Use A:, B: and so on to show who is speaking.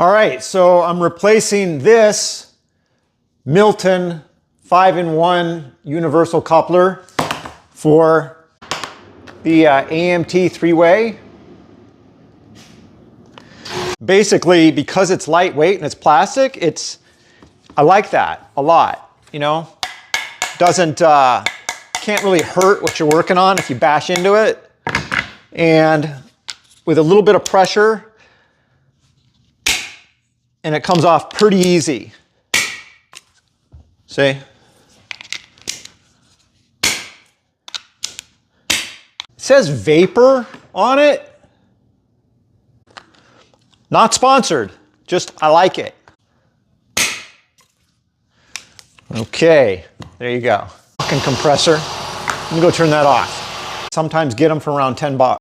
A: All right, so I'm replacing this Milton 5-in-1 universal coupler for the AMT 3-way. Basically, because it's lightweight and it's plastic, I like that a lot, you know? Doesn't, can't really hurt what you're working on if you bash into it. And with a little bit of pressure, and it comes off pretty easy. See? It says Vaper on it. Not sponsored, just I like it. Okay, there you go. Fucking compressor. Let me go turn that off. Sometimes get them for around $10.